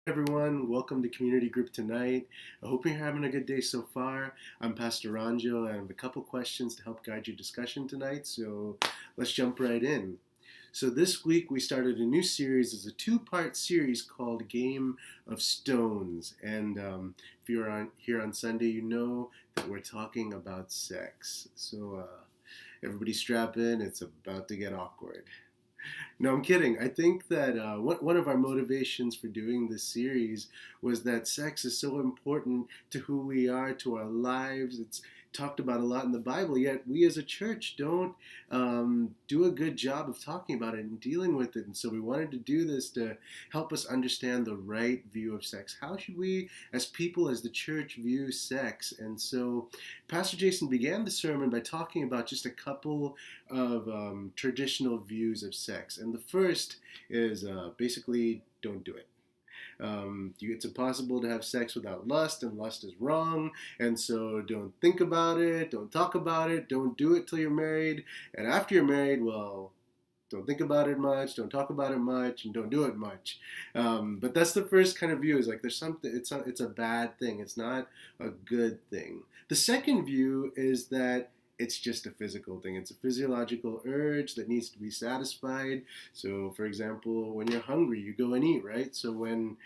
Everyone, welcome to Community Group tonight. I hope you're having a good day so far. I'm Pastor Ranjo, and I have a couple questions to help guide your discussion tonight. So let's jump right in. So this week we started a new series. It's a two-part series called Game of Stones. And if you're here on Sunday, you know that we're talking about sex. So everybody strap in. It's about to get awkward. No, I'm kidding. I think that one of our motivations for doing this series was that sex is so important to who we are, to our lives. It's talked about a lot in the Bible, yet we as a church don't do a good job of talking about it and dealing with it. And so we wanted to do this to help us understand the right view of sex. How should we, as people, as the church, view sex? And so Pastor Jason began the sermon by talking about just a couple of traditional views of sex. And the first is basically don't do it. It's impossible to have sex without lust, and lust is wrong. And so don't think about it, don't talk about it, don't do it till you're married. And after you're married, well, don't think about it much, don't talk about it much, and don't do it much. But that's the first kind of view, is like there's something, it's a bad thing, it's not a good thing. The second view is that it's just a physical thing. It's a physiological urge that needs to be satisfied. So, for example, when you're hungry, you go and eat, right? So when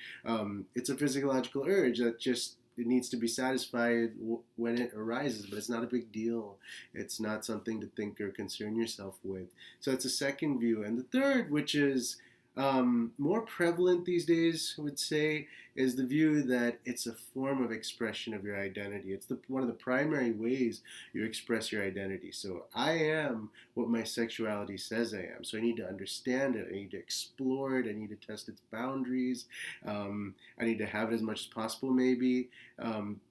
it's a physiological urge that just it needs to be satisfied when it arises, but it's not a big deal. It's not something to think or concern yourself with. So that's a second view. And the third, which is more prevalent these days, I would say, is the view that it's a form of expression of your identity. It's one of the primary ways you express your identity. So I am what my sexuality says I am. So I need to understand it. I need to explore it. I need to test its boundaries. I need to have it as much as possible, maybe.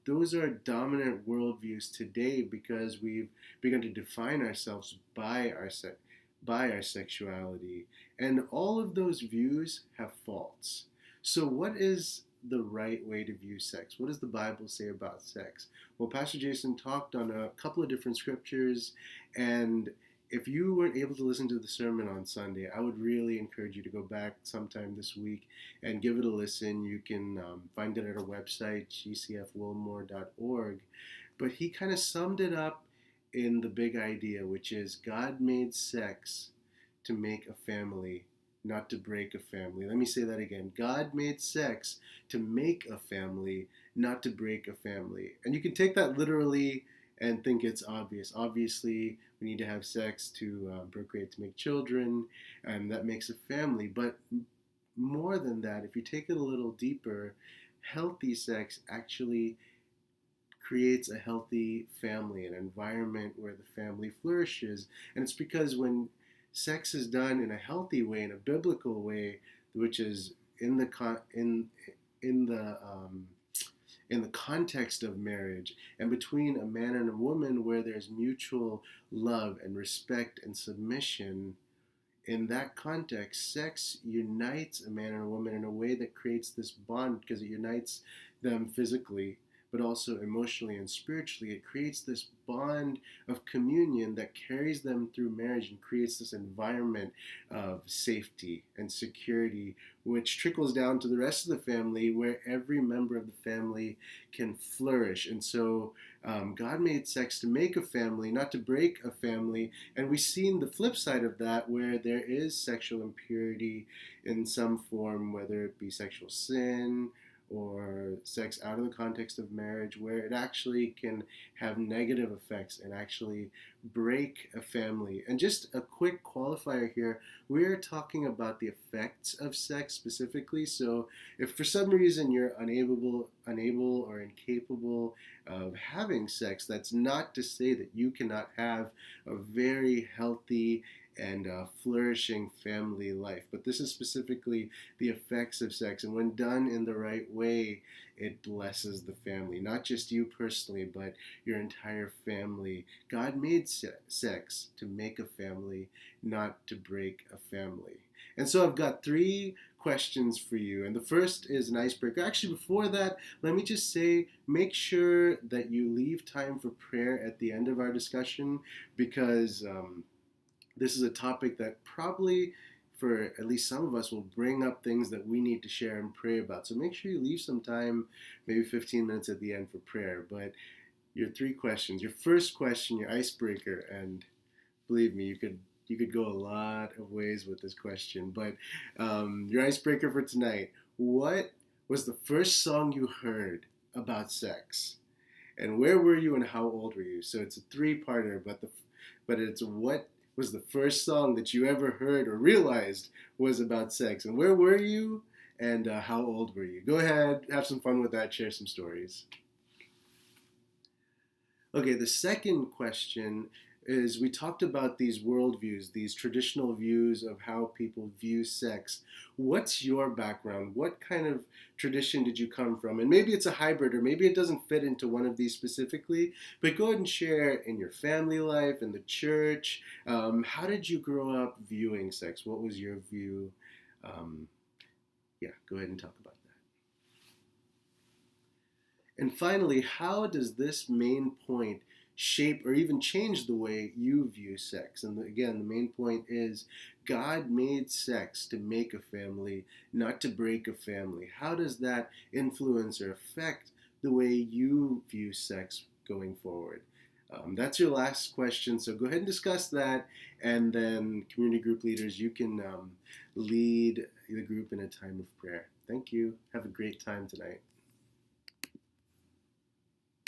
Those are dominant worldviews today because we've begun to define ourselves by our sexuality. And all of those views have faults. So, what is the right way to view sex? What does the Bible say about sex? Well, Pastor Jason talked on a couple of different scriptures, and if you weren't able to listen to the sermon on Sunday, I would really encourage you to go back sometime this week and give it a listen. You can find it at our website, gcfwilmore.org. But he kind of summed it up in the big idea, which is God made sex to make a family, not to break a family. Let me say that again. God made sex to make a family, not to break a family. And you can take that literally and think it's obvious. Obviously, we need to have sex to procreate, to make children, and that makes a family. But more than that, if you take it a little deeper, healthy sex actually creates a healthy family, an environment where the family flourishes. And it's because when sex is done in a healthy way, in a biblical way, which is in the in the in the context of marriage and between a man and a woman, where there's mutual love and respect and submission. In that context, sex unites a man and a woman in a way that creates this bond because it unites them physically, but also emotionally and spiritually. It creates this bond of communion that carries them through marriage and creates this environment of safety and security, which trickles down to the rest of the family, where every member of the family can flourish. And so God made sex to make a family, not to break a family. And we've seen the flip side of that, where there is sexual impurity in some form, whether it be sexual sin or sex out of the context of marriage, where it actually can have negative effects and actually break a family. And just a quick qualifier here, we're talking about the effects of sex specifically. So if for some reason you're unable or incapable of having sex, that's not to say that you cannot have a very healthy and flourishing family life. But this is specifically the effects of sex. And when done in the right way, it blesses the family. Not just you personally, but your entire family. God made sex to make a family, not to break a family. And so I've got three questions for you. And the first is an icebreaker. Actually, before that, let me just say, make sure that you leave time for prayer at the end of our discussion, because this is a topic that probably for at least some of us, will bring up things that we need to share and pray about. So make sure you leave some time, maybe 15 minutes at the end for prayer. But your three questions. Your first question, your icebreaker, and believe me, you could go a lot of ways with this question. But your icebreaker for tonight: what was the first song you heard about sex, and where were you, and how old were you? So it's a three-parter, but it's what was the first song that you ever heard or realized was about sex, and where were you, and how old were you? Go ahead, have some fun with that, share some stories. Okay, the second question is, we talked about these worldviews, these traditional views of how people view sex. What's your background? What kind of tradition did you come from? And maybe it's a hybrid, or maybe it doesn't fit into one of these specifically, but go ahead and share in your family life, in the church. How did you grow up viewing sex? What was your view? Um, yeah, go ahead and talk about that. And finally, how does this main point shape or even change the way you view sex? And again, the main point is, God made sex to make a family, not to break a family. How does that influence or affect the way you view sex going forward? That's your last question, so go ahead and discuss that, and then community group leaders, you can lead the group in a time of prayer. Thank you. Have a great time tonight.